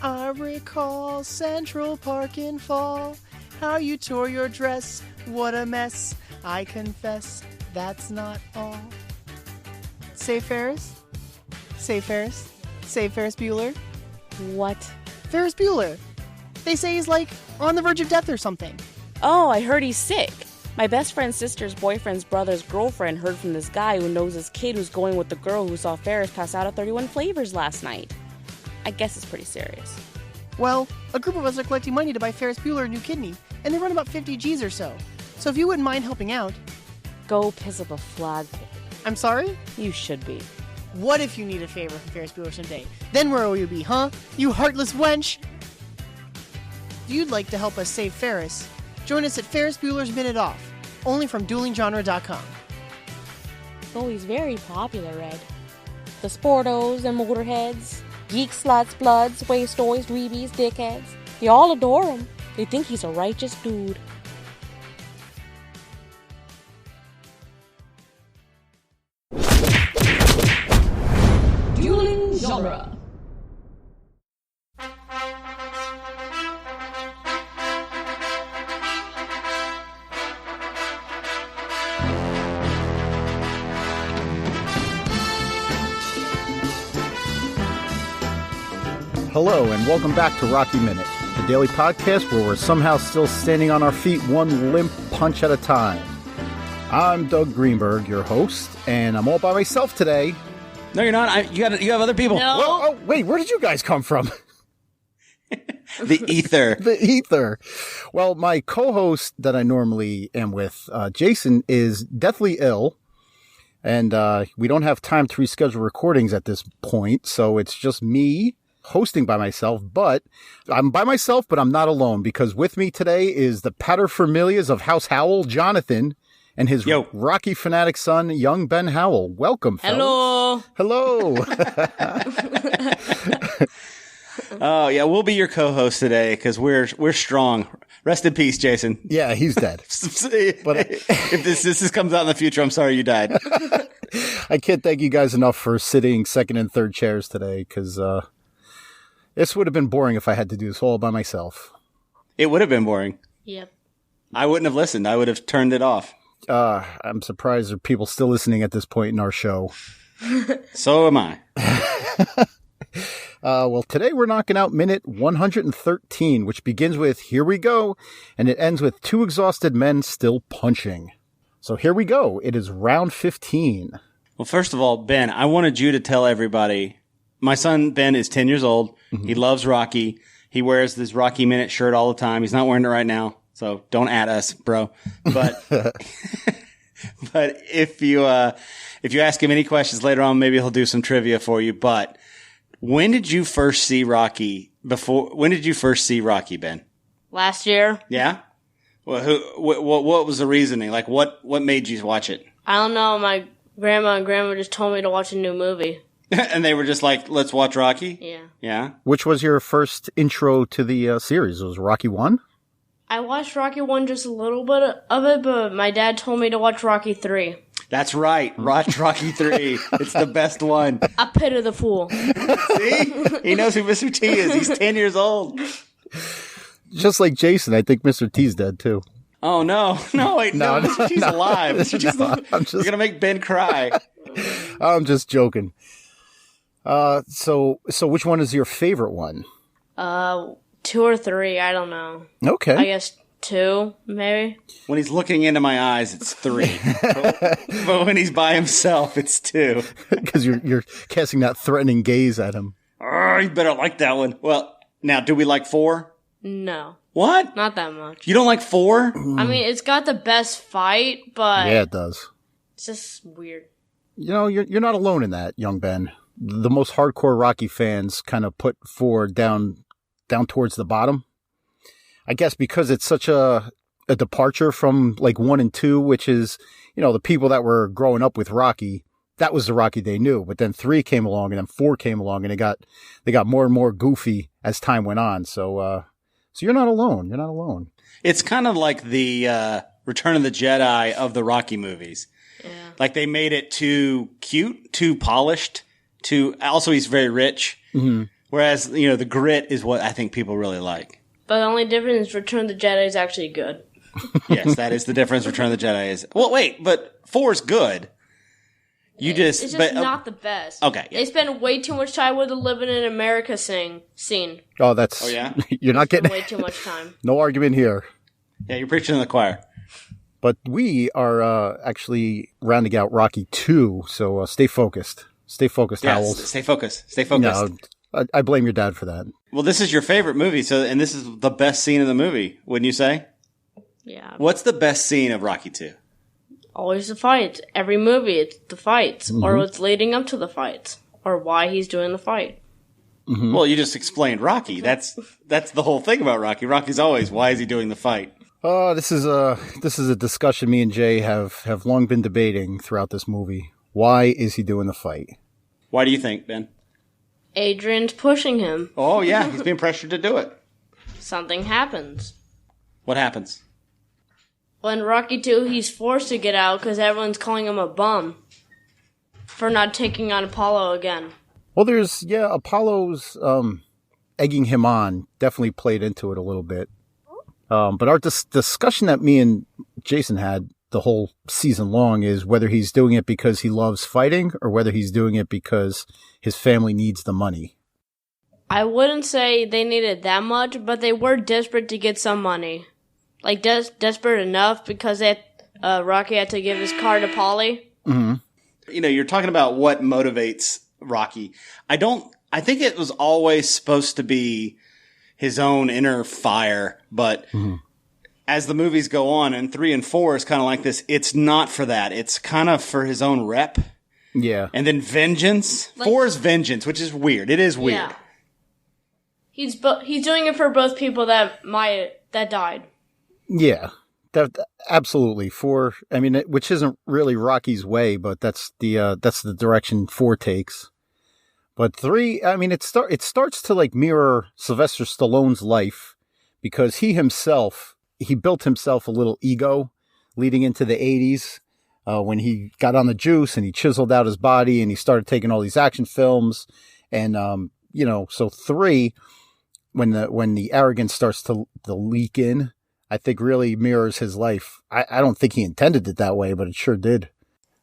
I recall Central Park in fall, how you tore your dress, what a mess. I confess, that's not all. Say Ferris? Say Ferris? Say Ferris Bueller? What? Ferris Bueller. They say he's like on the verge of death or something. Oh, I heard he's sick. My best friend's sister's boyfriend's brother's girlfriend heard from this guy who knows his kid who's going with the girl who saw Ferris pass out at 31 Flavors last night. I guess it's pretty serious. Well, a group of us are collecting money to buy Ferris Bueller a new kidney, and they run about 50 G's or so. So if you wouldn't mind helping out... Go piss up a flagpole. I'm sorry? You should be. What if you need a favor from Ferris Bueller someday? Then where will you be, huh? You heartless wench! If you'd like to help us save Ferris, join us at Ferris Bueller's Minute Off, only from duelinggenre.com. Oh, he's very popular, Red. The sportos and motorheads, geeks, sluts, bloods, wastoids, dweebies, dickheads, they all adore him. They think he's a righteous dude. Dueling genre. Hello, and welcome back to Rocky Minute, the daily podcast where we're somehow still standing on our feet one limp punch at a time. I'm Doug Greenberg, your host, and I'm all by myself today. No, you're not. You have other people. No. Well, oh, wait, where did you guys come from? The ether. The ether. Well, my co-host that I normally am with, Jason, is deathly ill, and we don't have time to reschedule recordings at this point, so it's just me hosting by myself. But I'm by myself, but I'm not alone, because with me today is the paterfamilias of House Howell, Jonathan, and his Rocky fanatic son, young Ben Howell. Welcome, fellas. Hello. Hello. Yeah, we'll be your co-host today because we're strong. Rest in peace, Jason. Yeah, he's dead. But if this comes out in the future, I'm sorry you died. I can't thank you guys enough for sitting second and third chairs today, because this would have been boring if I had to do this all by myself. It would have been boring. Yep. I wouldn't have listened. I would have turned it off. I'm surprised there are people still listening at this point in our show. So am I. Well, today we're knocking out minute 113, which begins with "Here we go," and it ends with two exhausted men still punching. So here we go. It is round 15. Well, first of all, Ben, I wanted you to tell everybody. My son, Ben, is 10 years old. Mm-hmm. He loves Rocky. He wears this Rocky Minute shirt all the time. He's not wearing it right now, so don't at us, bro. But but if you ask him any questions later on, maybe he'll do some trivia for you. But when did you first see Rocky? When did you first see Rocky, Ben? Last year. Yeah. Well, what was the reasoning? Like, what made you watch it? I don't know. My grandma and grandma just told me to watch a new movie. And they were just like, let's watch Rocky? Yeah. Yeah? Which was your first intro to the series? It was Rocky 1? I watched Rocky 1 just a little bit of it, but my dad told me to watch Rocky 3. That's right. Watch Rocky 3. It's the best one. I pity the fool. See? He knows who Mr. T is. He's 10 years old. Just like Jason, I think Mr. T's dead, too. Oh, no. No, wait. No, Mr. T's alive. Mr. T's alive. You're going to make Ben cry. I'm just joking. So which one is your favorite one? 2 or 3, I don't know. Okay. I guess 2, maybe. When he's looking into my eyes, it's 3. but when he's by himself, it's 2. Because you're casting that threatening gaze at him. Oh, you better like that one. Well, now, do we like 4? No. What? Not that much. You don't like 4? I mean, it's got the best fight, but... Yeah, it does. It's just weird. You know, you're not alone in that, young Ben. The most hardcore Rocky fans kind of put 4 down towards the bottom. I guess because it's such a departure from like 1 and 2, which is, you know, the people that were growing up with Rocky, that was the Rocky they knew. But then 3 came along and then 4 came along, and they got more and more goofy as time went on. So you're not alone. You're not alone. It's kind of like the Return of the Jedi of the Rocky movies. Yeah. Like they made it too cute, too polished, also he's very rich. Mm-hmm. Whereas, the grit is what I think people really like. But the only difference is Return of the Jedi is actually good. Yes, that is the difference. Return of the Jedi is. Well, wait, but 4's good. It's just not the best. Okay. Yeah. They spend way too much time with the Living in America scene. Oh, that's. Oh, yeah? You're not getting. Way too much time. No argument here. Yeah, you're preaching to the choir. But we are actually rounding out Rocky 2, so stay focused. Stay focused, Yes, Howell. stay focused. Stay focused. No, I blame your dad for that. Well, this is your favorite movie, and this is the best scene of the movie, wouldn't you say? Yeah. What's the best scene of Rocky 2? Always the fight. Every movie, it's the fights. Or what's leading up to the fights. Or why he's doing the fight. Mm-hmm. Well, you just explained Rocky. That's the whole thing about Rocky. Rocky's always, why is he doing the fight? This is a discussion me and Jay have long been debating throughout this movie. Why is he doing the fight? Why do you think, Ben? Adrian's pushing him. Oh, yeah, he's being pressured to do it. Something happens. What happens? Well, in Rocky 2, he's forced to get out because everyone's calling him a bum for not taking on Apollo again. Well, Apollo's egging him on definitely played into it a little bit. But our discussion that me and Jason had the whole season long is whether he's doing it because he loves fighting or whether he's doing it because his family needs the money. I wouldn't say they needed that much, but they were desperate to get some money. Like, desperate enough because Rocky had to give his car to Polly. Mm-hmm. You're talking about what motivates Rocky. I think it was always supposed to be his own inner fire, but as the movies go on, and 3 and 4 is kind of like this, it's not for that. It's kind of for his own rep. Yeah. And then vengeance. 4 is vengeance, which is weird. It is weird. Yeah. He's doing it for both people that died. Yeah, absolutely. Which isn't really Rocky's way, but that's the direction 4 takes. But 3, it starts to like mirror Sylvester Stallone's life because he built himself a little ego leading into the 80s when he got on the juice and he chiseled out his body and he started taking all these action films. And, so 3, when the arrogance starts to leak in, I think really mirrors his life. I don't think he intended it that way, but it sure did.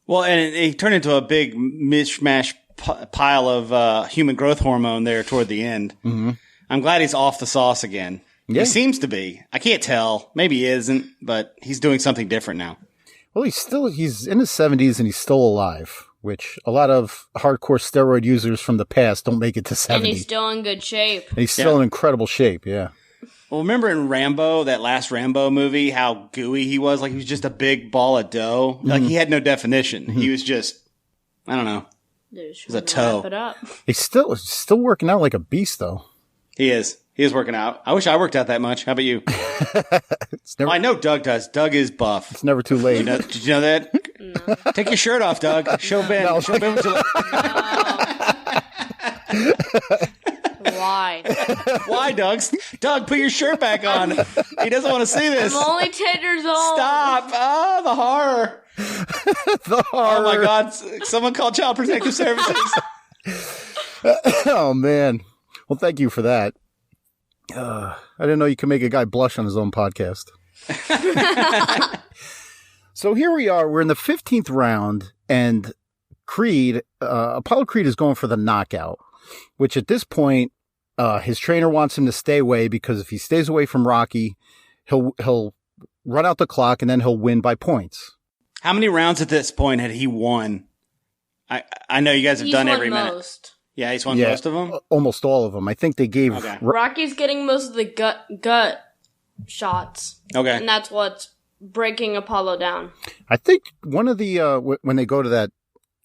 Well, and he turned into a big mishmash pile of human growth hormone there toward the end. Mm-hmm. I'm glad he's off the sauce again. Yeah. He seems to be. I can't tell. Maybe he isn't, but he's doing something different now. Well, he's in his 70s and he's still alive, which a lot of hardcore steroid users from the past don't make it to 70. And he's still in good shape. And he's still in incredible shape, yeah. Well, remember in Rambo, that last Rambo movie, how gooey he was? Like he was just a big ball of dough. Like he had no definition. Mm-hmm. He was just, I don't know. He was a toe. Wrap it up. He's still working out like a beast, though. He is. He is working out. I wish I worked out that much. How about you? I know Doug does. Doug is buff. It's never too late. Did you know that? No. Take your shirt off, Doug. Show Ben. No. Show Ben what you look. Why? Why, Doug? Doug, put your shirt back on. He doesn't want to see this. I'm only 10 years old. Stop. Oh, the horror. The horror. Oh, my God. Someone call Child Protective Services. Oh, man. Well, thank you for that. I didn't know you could make a guy blush on his own podcast. So here we are. We're in the 15th round, and Apollo Creed is going for the knockout, which at this point, his trainer wants him to stay away because if he stays away from Rocky, he'll run out the clock and then he'll win by points. How many rounds at this point had he won? I know you guys have done every minute. Most. Yeah, he's won most of them? Almost all of them. I think they gave... Okay. Rocky's getting most of the gut shots. Okay. And that's what's breaking Apollo down. I think one of the... when they go to that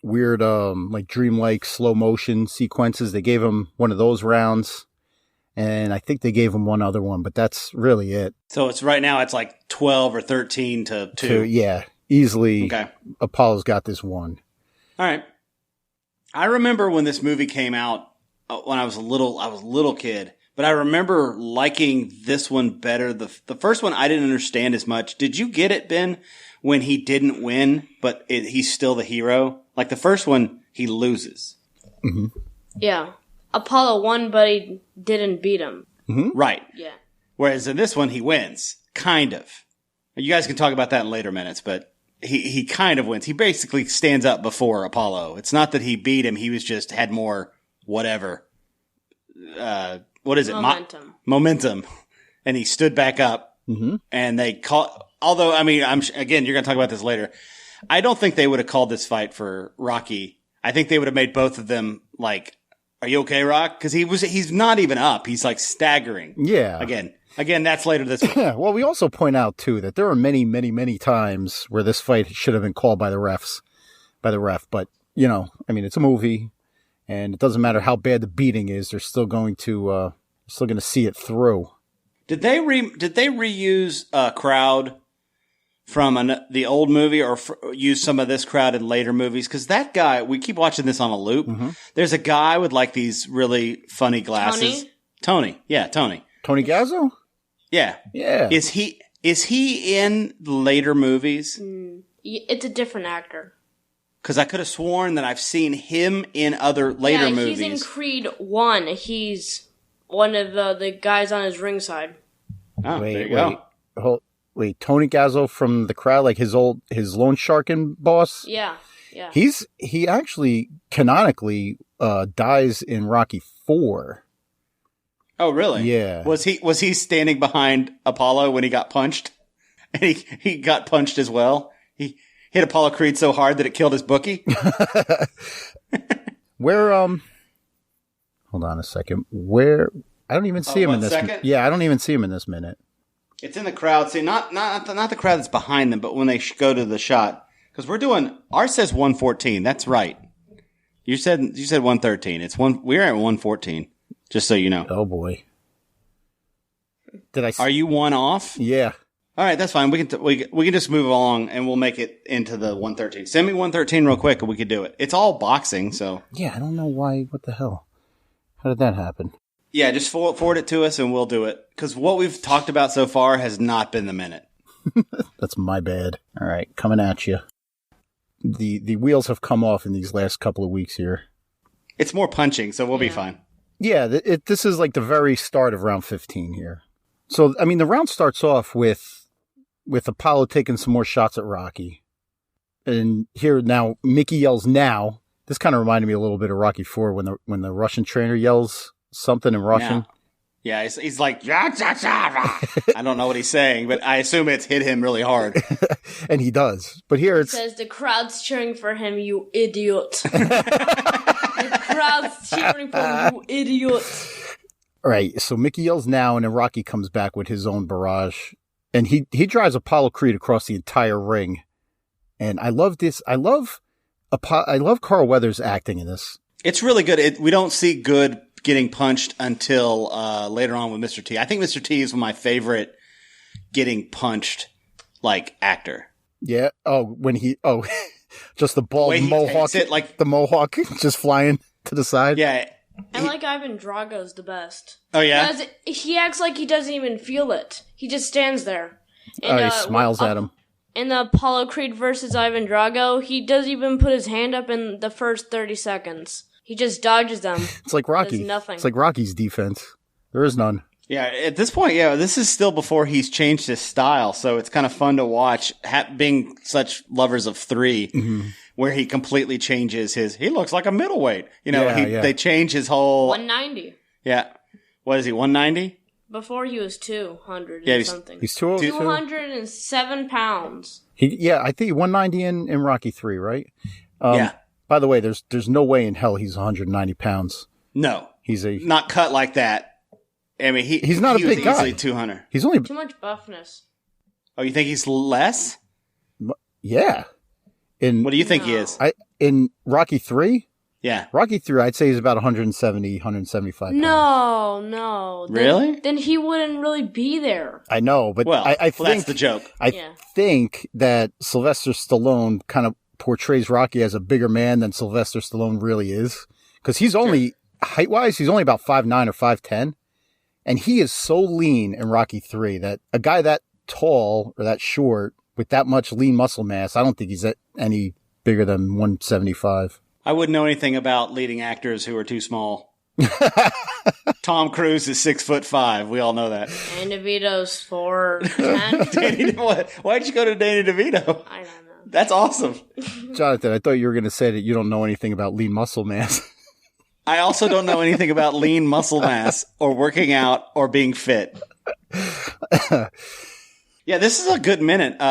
weird, like dreamlike slow motion sequences, they gave him one of those rounds. And I think they gave him one other one, but that's really it. So it's right now it's like 12 or 13 to 2. Yeah, easily. Okay. Apollo's got this one. All right. I remember when this movie came out when I was a little kid, but I remember liking this one better. The first one I didn't understand as much. Did you get it, Ben, when he didn't win, but he's still the hero? Like the first one, he loses. Mm-hmm. Yeah. Apollo won, but he didn't beat him. Right. Yeah. Whereas in this one, he wins. Kind of. You guys can talk about that in later minutes, but he kind of wins. He basically stands up before Apollo. It's not that he beat him. He was just had more whatever. What is it? Momentum. And he stood back up. And they call. Although, I mean, again, you're going to talk about this later. I don't think they would have called this fight for Rocky. I think they would have made both of them like, "Are you okay, Rock?" Because he's not even up. He's like staggering. Yeah. Again, that's later this week. Yeah. Well, we also point out too that there are many, many, many times where this fight should have been called by the ref. But I mean, it's a movie, and it doesn't matter how bad the beating is. They're still going to see it through. Did they reuse a crowd from the old movie, or use some of this crowd in later movies? Because that guy, we keep watching this on a loop. There's a guy with like these really funny glasses. Tony. Yeah, Tony. Tony Gazzo? Yeah. Yeah. Is he in the later movies? It's a different actor. Because I could have sworn that I've seen him in other later movies. He's in Creed 1. He's one of the guys on his ringside. Oh, there you go. Wait, Tony Gazzo from the crowd, like his loan sharking boss? Yeah. He actually canonically dies in Rocky 4. Oh, really? Yeah. Was he standing behind Apollo when he got punched? And he got punched as well? He hit Apollo Creed so hard that it killed his bookie? Where, hold on a second. Where, I don't even see him in this. Yeah, I don't even see him in this minute. It's in the crowd. See, not the crowd that's behind them, but when they go to the shot. Because ours says 114. That's right. You said 113. We're at 114. Just so you know. Oh boy. Are you one off? Yeah. All right, that's fine. We can just move along and we'll make it into the 113. Send me 113 real quick and we could do it. It's all boxing, so. Yeah, I don't know why. What the hell? How did that happen? Yeah, just forward it to us and we'll do it. Because what we've talked about so far has not been the minute. That's my bad. All right, coming at you. The wheels have come off in these last couple of weeks here. It's more punching, so we'll be fine. Yeah, this is like the very start of round 15 here. So, I mean, the round starts off with Apollo taking some more shots at Rocky. And here now, Mickey yells now. This kind of reminded me a little bit of Rocky 4 when the Russian trainer yells something in Russian. Yeah, he's like, I don't know what he's saying, but I assume it's hit him really hard. And he does. But here it says the crowd's cheering for him, you idiot. The crowd's cheering for him, you idiot. All right, so Mickey yells now, and then Rocky comes back with his own barrage. And he drives Apollo Creed across the entire ring. And I love this. I love Carl Weathers' acting in this. It's really good. We don't see good getting punched until later on with Mr. T. I think Mr. T is my favorite getting punched like actor. Yeah. Oh, just the bald mohawk, the mohawk just flying to the side. Yeah. I like Ivan Drago's the best. Oh yeah. Because he acts like he doesn't even feel it. He just stands there. And, he smiles at him. In the Apollo Creed versus Ivan Drago, he doesn't even put his hand up in the first 30 seconds. He just dodges them. It's like Rocky. Does nothing. It's like Rocky's defense. There is none. Yeah, at this point, this is still before he's changed his style, so it's kind of fun to watch, being such lovers of three, where he completely changes he looks like a middleweight. They change his whole... 190. Yeah. What is he, 190? Before he was 200 something. He's 202. 207 pounds. I think 190 in Rocky 3, right? Yeah. By the way, there's no way in hell he's 190 pounds. No. He's not cut like that. I mean, he's not a big guy. Easily 200. He's only too much buffness. Oh, you think he's less? Yeah. What do you think he is? In Rocky 3? Yeah. Rocky 3, I'd say he's about 170, 175 pounds. No. Really? Then he wouldn't really be there. I know, but I think that's the joke. I think that Sylvester Stallone kind of portrays Rocky as a bigger man than Sylvester Stallone really is. Because he's only, height-wise, he's only about 5'9" or 5'10". And he is so lean in Rocky 3 that a guy that tall or that short with that much lean muscle mass, I don't think he's any bigger than 175. I wouldn't know anything about leading actors who are too small. Tom Cruise is 6'5". We all know that. Danny DeVito's 4'10". Danny, why'd you go to Danny DeVito? I don't know. That's awesome. Jonathan, I thought you were going to say that you don't know anything about lean muscle mass. I also don't know anything about lean muscle mass or working out or being fit. Yeah, this is a good minute.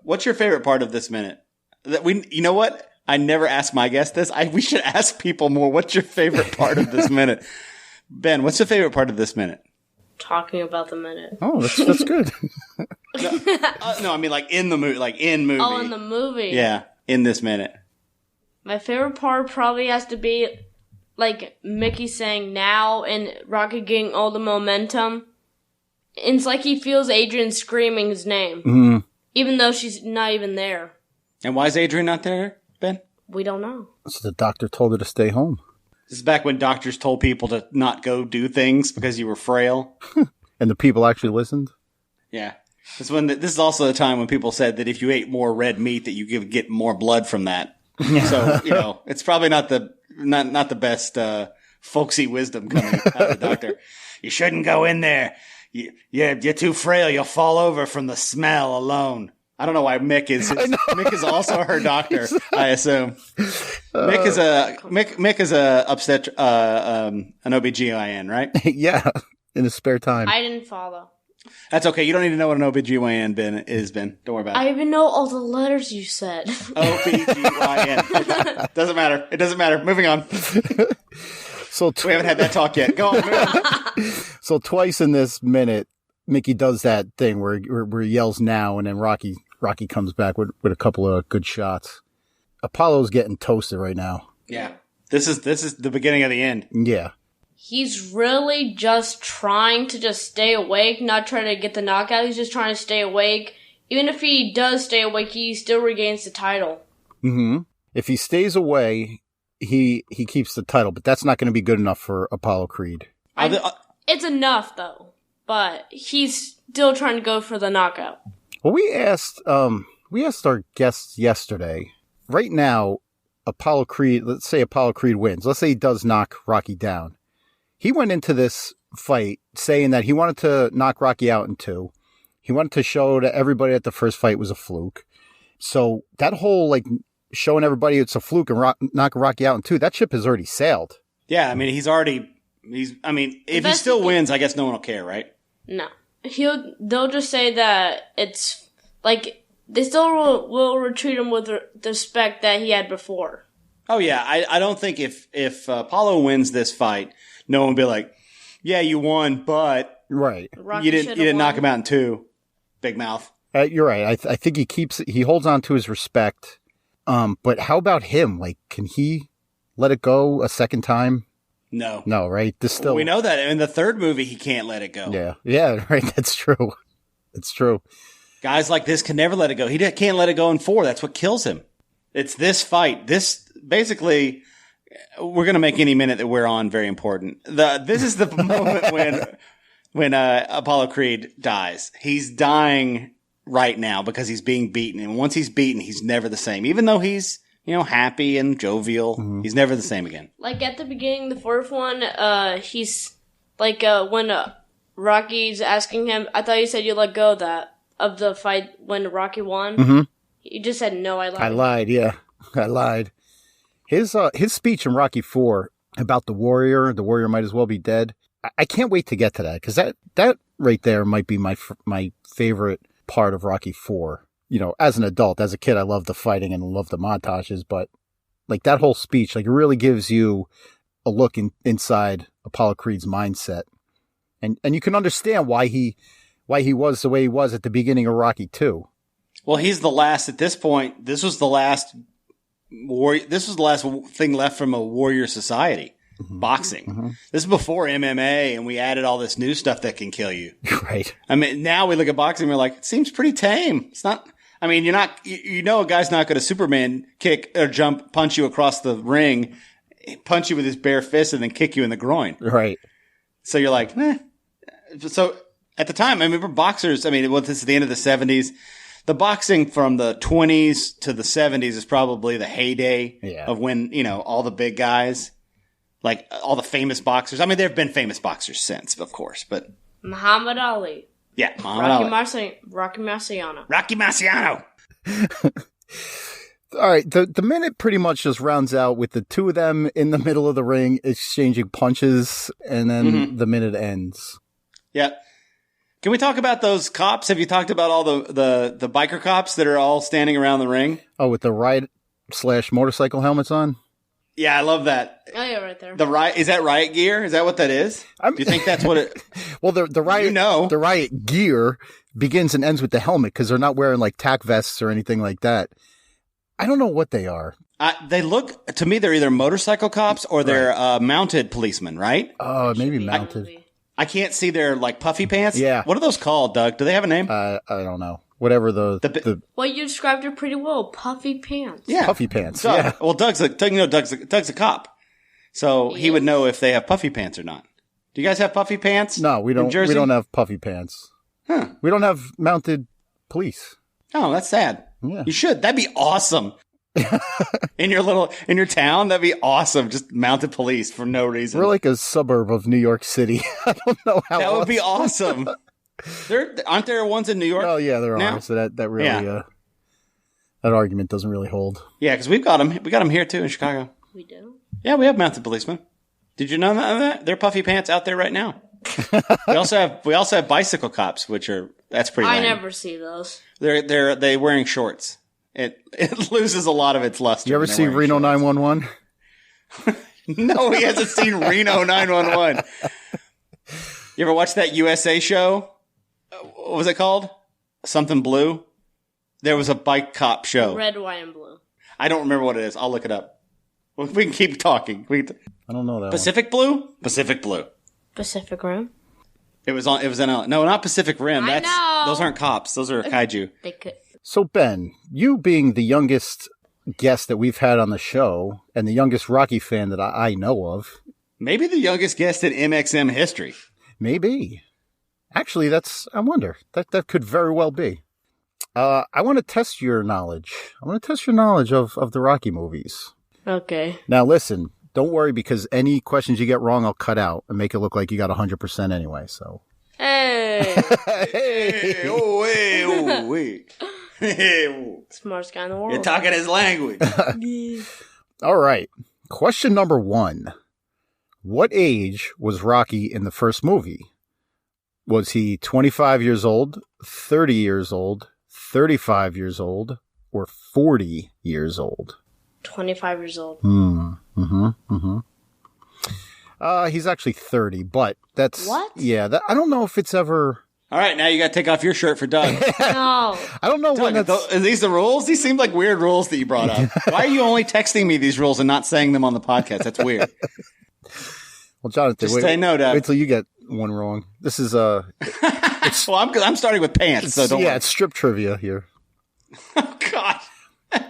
What's your favorite part of this minute? You know what? I never ask my guest this. We should ask people more. What's your favorite part of this minute? Ben, what's your favorite part of this minute? Talking about the minute. Oh, that's good. No, I mean like in the movie, like in movie. Oh, in the movie. Yeah, in this minute. My favorite part probably has to be like Mickey saying now and Rocky getting all the momentum. And it's like he feels Adrian screaming his name, even though she's not even there. And why is Adrian not there, Ben? We don't know. So the doctor told her to stay home. This is back when doctors told people to not go do things because you were frail. And the people actually listened? Yeah. This is also the time when people said that if you ate more red meat that you could get more blood from that. So, it's probably not the best folksy wisdom coming out of the doctor. You shouldn't go in there. You're too frail. You'll fall over from the smell alone. I don't know why Mick is also her doctor, I assume. Mick is a an OBGYN, right? Yeah, in his spare time. I didn't follow. That's okay. You don't need to know what an OBGYN is, Ben. Don't worry about it. I even know all the letters you said. OBGYN. Doesn't matter. It doesn't matter. Moving on. We haven't had that talk yet. Go on. So twice in this minute, Mickey does that thing where he yells now, and then Rocky comes back with a couple of good shots. Apollo's getting toasted right now. Yeah. This is the beginning of the end. Yeah. He's really just trying to just stay awake, not trying to get the knockout. He's just trying to stay awake. Even if he does stay awake, he still regains the title. Mm-hmm. If he stays away, he keeps the title, but that's not going to be good enough for Apollo Creed. It's enough, though. But he's still trying to go for the knockout. Well, we asked our guests yesterday. Right now, Apollo Creed, let's say Apollo Creed wins. Let's say he does knock Rocky down. He went into this fight saying that he wanted to knock Rocky out in 2. He wanted to show to everybody that the first fight was a fluke. So that whole, showing everybody it's a fluke and knocking Rocky out in 2, that ship has already sailed. Yeah, I mean, if he still wins, I guess no one will care, right? No. They'll just say that it's, they still will treat him with the respect that he had before. Oh, yeah. I don't think if Apollo wins this fight, no one will be like, yeah, you won, but right. You didn't knock him out in 2. Big mouth. You're right. I think he holds on to his respect. But how about him? Can he let it go a second time? No, right? We know that in the third movie he can't let it go. Yeah, right. That's true. It's true. Guys like this can never let it go. He can't let it go in 4. That's what kills him. It's this fight. This basically, we're going to make any minute that we're on very important. This is the moment when Apollo Creed dies. He's dying right now because he's being beaten, and once he's beaten, he's never the same. Even though he's happy and jovial, he's never the same again. At the beginning, the fourth one, he's when Rocky's asking him. I thought you said you let go of the fight when Rocky won. Mm-hmm. You just said no. I lied. I lied. Yeah, I lied. His speech in Rocky IV about the warrior might as well be dead. I can't wait to get to that because that right there might be my favorite part of Rocky IV. As an adult, as a kid, I love the fighting and love the montages, but that whole speech, it really gives you a look inside Apollo Creed's mindset. And you can understand why he was the way he was at the beginning of Rocky II. Well, he's the last at this point. This was the last thing left from a warrior society. Mm-hmm. Boxing. Mm-hmm. This is before MMA, and we added all this new stuff that can kill you. Right. I mean, now we look at boxing and we're like, it seems pretty tame. It's not. I mean, a guy's not going to Superman kick or punch you across the ring, punch you with his bare fist, and then kick you in the groin. Right. So you're like, eh. So at the time, I remember boxers. This is the end of the 70s. The boxing from the 20s to the 70s is probably the heyday of when all the big guys. Like all the famous boxers. I mean, there have been famous boxers since, of course, but Muhammad Ali. yeah, Muhammad Ali. Rocky Marciano. Rocky Marciano. All right, the minute pretty much just rounds out with the two of them in the middle of the ring exchanging punches, and then the minute ends. Yeah. Can we talk about those cops? Have you talked about all the biker cops that are all standing around the ring? Oh, with the riot/motorcycle helmets on? Yeah, I love that. Oh, yeah, right there. Is that riot gear? Is that what that is? Do you think that's what it... Well, the riot, the riot gear begins and ends with the helmet because they're not wearing like tack vests or anything like that. I don't know what they are. They look, to me, they're either motorcycle cops or they're mounted policemen, right? Oh, maybe mounted. I can't see their like puffy pants. Yeah. What are those called, Doug? Do they have a name? I don't know. Whatever the Well, you described it pretty well. Puffy pants. Yeah. puffy pants. Doug. Yeah. Well, Doug's a cop. So he would know if they have puffy pants or not. Do you guys have puffy pants? No, we don't. We don't have puffy pants. Huh. We don't have mounted police. Oh, that's sad. Yeah. You should. That'd be awesome. in your town, that'd be awesome. Just mounted police for no reason. We're like a suburb of New York City. I don't know how that would be awesome. Aren't there ones in New York? Oh yeah, there now? are. So that really that argument doesn't really hold. Yeah, because we've got them. We got them here too in Chicago. We do. Yeah, we have mounted policemen. Did you know that? They're puffy pants out there right now. we also have bicycle cops, that's pretty lame. I never see those. They're wearing shorts. It loses a lot of its luster. You ever see Reno 911? No, he hasn't seen Reno 911. You ever watch that USA show? What was it called? Something Blue? There was a bike cop show. Red, white, and blue. I don't remember what it is. I'll look it up. We can keep talking. I don't know that Pacific Blue? Pacific Blue. Pacific Rim. It was in no, not Pacific Rim. I know. Those aren't cops. Those are kaiju. They could. So, Ben, you being the youngest guest that we've had on the show and the youngest Rocky fan that I know of. Maybe the youngest guest in MXM history. Maybe. Actually, I wonder. That could very well be. I want to test your knowledge. I want to test your knowledge of the Rocky movies. Okay. Now, listen, don't worry because any questions you get wrong, I'll cut out and make it look like you got 100% anyway, so. Hey. Hey, oh, hey, oh, wait. Smartest guy in the world. You're talking his language. All right. Question number 1. What age was Rocky in the first movie? Was he 25 years old, 30 years old, 35 years old, or 40 years old? 25 years old. He's actually 30, but that's... What? Yeah, I don't know if it's ever... All right, now you got to take off your shirt for Doug. No. I don't know when Doug, that's... are these the rules? These seem like weird rules that you brought up. Why are you only texting me these rules and not saying them on the podcast? That's weird. Well, Jonathan, Just say no, Doug. wait till you get one wrong. This is... Well, I'm starting with pants, so don't worry. it's strip trivia here. Oh, God.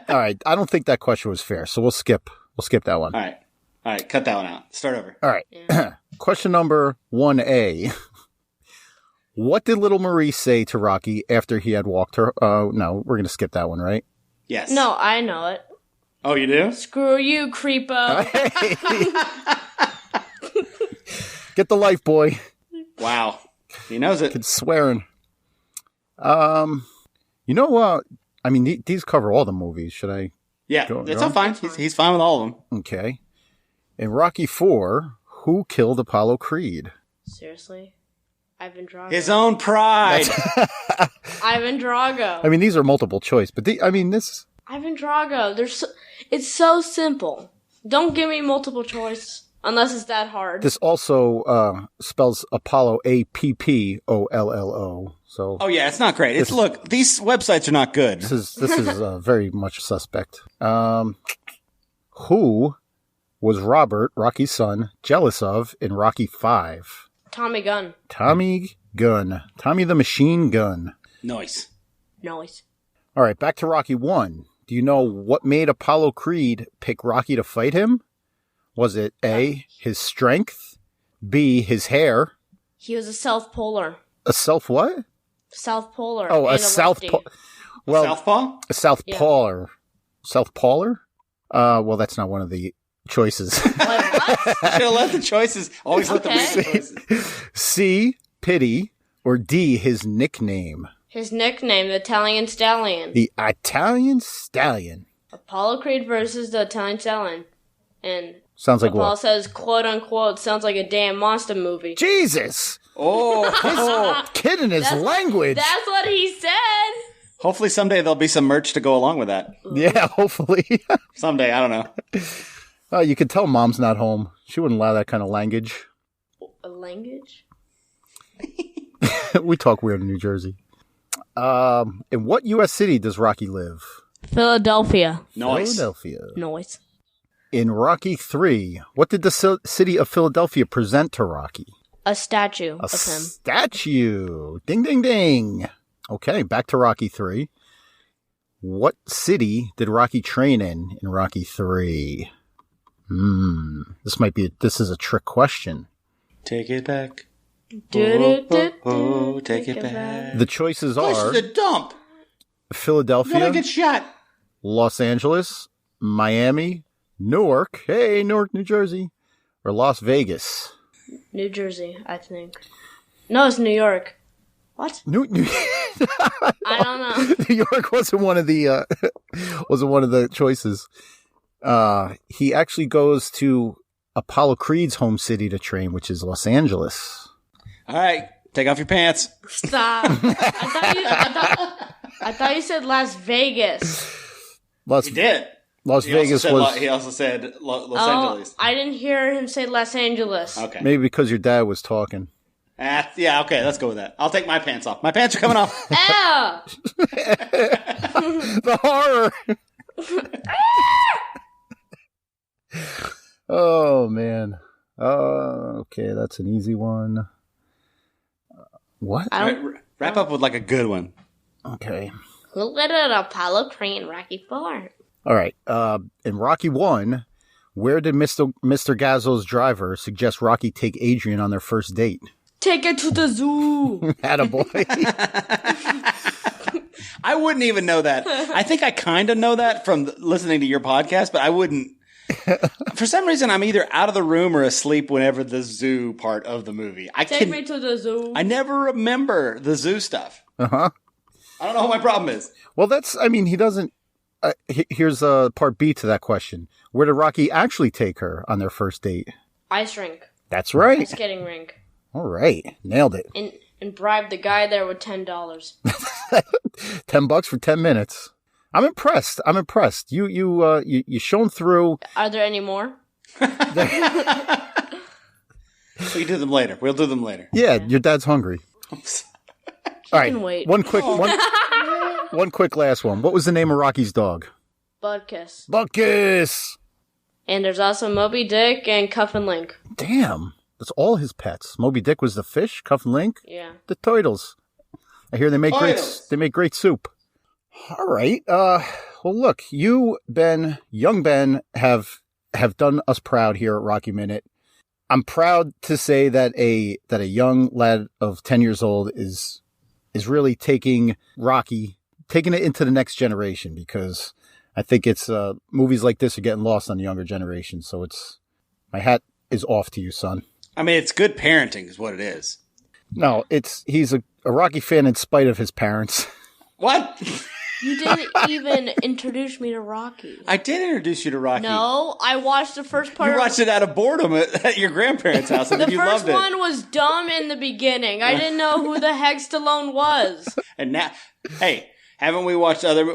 All right, I don't think that question was fair, so we'll skip that one. All right, cut that one out. Start over. All right. Yeah. Question number 1A. What did Little Marie say to Rocky after he had walked her? No, we're going to skip that one, right? Yes. No, I know it. Oh, you do? Screw you, creepo. Get the life, boy. Wow. He knows it. It's swearing. I mean, these cover all the movies. Should I? Yeah, it's all fine. He's fine with all of them. Okay. In Rocky IV, who killed Apollo Creed? Seriously? Ivan Drago. His own pride. Ivan Drago. I mean, these are multiple choice, but this... Ivan Drago. It's so simple. Don't give me multiple choice unless it's that hard. This also spells Apollo Apollo. So. Oh yeah, it's not great. Look, these websites are not good. This is very much suspect. Who was Robert, Rocky's son, jealous of in Rocky V? Tommy Gunn. Tommy Gunn. Tommy the Machine Gun. Nice. All right, back to Rocky 1. Do you know what made Apollo Creed pick Rocky to fight him? Was it A, his strength, B, his hair? He was a South-Polar. A self what? South-Polar. Oh, a Southpaw. Well, Southpaw? A Southpawler. Southpawler? Well, that's not one of the choices. Wait, what? Should have let the choices. Always let Okay. the choices. C, pity, or D, his nickname. His nickname, the Italian Stallion. The Italian Stallion. Apollo Creed versus the Italian Stallion. And Sounds like Apollo what? says, quote unquote, sounds like a damn monster movie. Jesus! Oh. Kid in his language. That's what he said. Hopefully someday there'll be some merch to go along with that. Yeah, hopefully. Someday, I don't know. Oh, you can tell Mom's not home. She wouldn't allow that kind of language. A language? We talk weird in New Jersey. In what U.S. city does Rocky live? Philadelphia. Nice. Philadelphia. Noise. In Rocky 3, what did the city of Philadelphia present to Rocky? A statue A of him. statue. Ding, ding, ding. Okay, back to Rocky 3. What city did Rocky train in Rocky 3? This is a trick question. Take it back. Do-do-do-do. Take it back. The choices Push are the dump. Gonna Philadelphia, get shot. Los Angeles, Miami, Newark, hey, Newark, New Jersey, or Las Vegas. New Jersey, I think. No, it's New York. What? New I don't know. New York wasn't one of the choices. He actually goes to Apollo Creed's home city to train, which is Los Angeles. All right, take off your pants. Stop. I thought you said Las Vegas. Las He did. Las Vegas was He also said Los Oh, Angeles. I didn't hear him say Los Angeles. Okay. maybe because your dad was talking. Yeah, okay, let's go with that. I'll take my pants off. My pants are coming off. Ew! The horror. Oh man. Okay, that's an easy one. What? I don't. Wrap up with like a good one. Okay. Who let it Apollo Creed Rocky 4? All right. In Rocky 1, where did Mr. Gazzo's driver suggest Rocky take Adrian on their first date? Take it to the zoo. Attaboy. I wouldn't even know that. I think I kind of know that from listening to your podcast, but I wouldn't. For some reason, I'm either out of the room or asleep whenever the zoo part of the movie. Take me to the zoo. I never remember the zoo stuff. Uh-huh. I don't know what my problem is. Well, he doesn't. Here's part B to that question. Where did Rocky actually take her on their first date? Ice rink. That's right. Ice skating rink. All right. Nailed it. And bribe the guy there with $10. $10 for 10 minutes. I'm impressed. You shown through. Are there any more? We can do them later. We'll do them later. Yeah, your dad's hungry. All right. can wait. One quick last one. What was the name of Rocky's dog? Budkiss. Buckus. And there's also Moby Dick and Cuff and Link. Damn. That's all his pets. Moby Dick was the fish. Cuff and Link, Yeah. the turtles. I hear they make great soup. All right. Well, look, you, Ben, young Ben, have done us proud here at Rocky Minute. I'm proud to say that a young lad of 10 years old is really taking Rocky, taking it into the next generation, because I think it's movies like this are getting lost on the younger generation. So my hat is off to you, son. I mean, it's good parenting is what it is. No, he's a Rocky fan in spite of his parents. What? You didn't even introduce me to Rocky. I did introduce you to Rocky. No, I watched the first part. You watched it out of boredom at your grandparents' house, and The then you first loved it. one was dumb in the beginning. I didn't know who the heck Stallone was. And now, hey, haven't we watched other?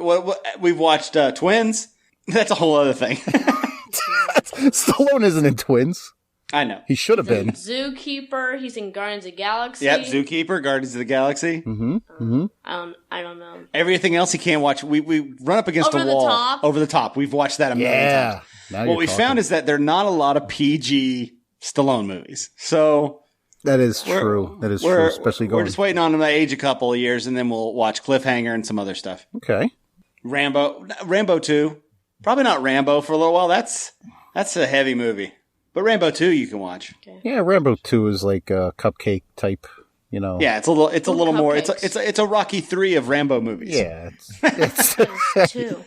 We've watched Twins. That's a whole other thing. Stallone isn't in Twins. I know. He should have been. Zookeeper. He's in Guardians of the Galaxy. Yep, Zookeeper, Guardians of the Galaxy. I don't know. Everything else he can't watch. We run up against Over a the wall. Top. Over the Top. We've watched that a million times. Now What we found is that there are not a lot of PG Stallone movies. So that is true. That is true, especially going. We're just waiting on him to age a couple of years, and then we'll watch Cliffhanger and some other stuff. Okay. Rambo 2. Probably not Rambo for a little while. That's a heavy movie. But Rambo 2 you can watch. Okay. Yeah, Rambo 2 is like a cupcake type, you know. Yeah, it's a little more. Cupcakes. It's a Rocky 3 of Rambo movies. Yeah. It's It's two.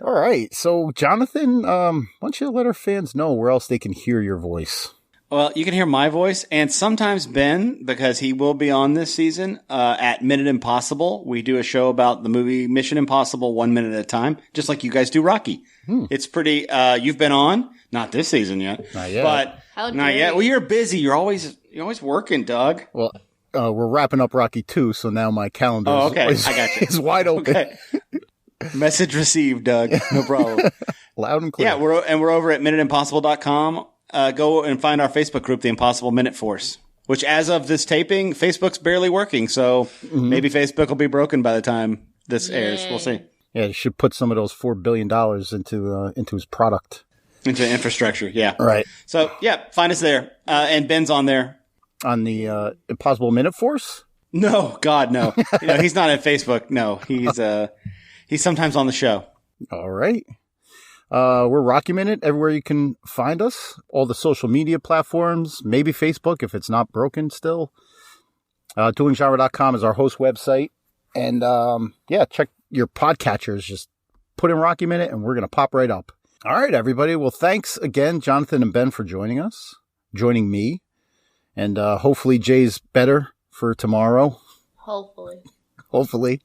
All right. So, Jonathan, why don't you let our fans know where else they can hear your voice? Well, you can hear my voice and sometimes Ben, because he will be on this season, at Minute Impossible. We do a show about the movie Mission Impossible 1 minute at a time, just like you guys do Rocky. It's pretty, you've been on, not this season yet. Not yet. But How not dare yet. you. Well, you're busy. You're always working, Doug. Well, we're wrapping up Rocky 2, so now my calendar is, I got you. is wide open. Okay. Message received, Doug. No problem. Loud and clear. Yeah, we're over at minuteimpossible.com. Go and find our Facebook group, The Impossible Minute Force, which as of this taping, Facebook's barely working. So maybe Facebook will be broken by the time this airs. We'll see. Yeah, he should put some of those $4 billion into his product. Into infrastructure. Yeah. Right. So yeah, find us there. And Ben's on there. On the Impossible Minute Force? No, God, no. He's not at Facebook. No, he's sometimes on the show. All right. We're Rocky Minute everywhere you can find us. All the social media platforms, maybe Facebook if it's not broken still. Duelinggenre.com is our host website. And check your podcatchers. Just put in Rocky Minute and we're going to pop right up. All right, everybody. Well, thanks again, Jonathan and Ben, for joining me. And hopefully Jay's better for tomorrow. Hopefully.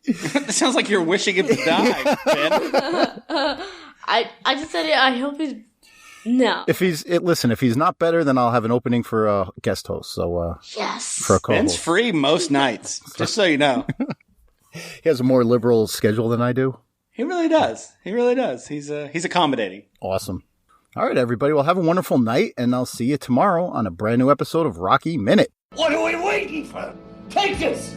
It sounds like you're wishing him to die, Ben. I just said it. I hope he's no. If he's not better, then I'll have an opening for a guest host. So Yes. for a co-host. Ben's free most nights, just so you know. He has a more liberal schedule than I do. He really does. He's accommodating. Awesome. All right, everybody. Well, have a wonderful night, and I'll see you tomorrow on a brand new episode of Rocky Minute. What are we waiting for? Take us!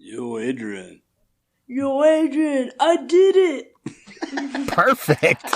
Yo, Adrian, I did it. Perfect.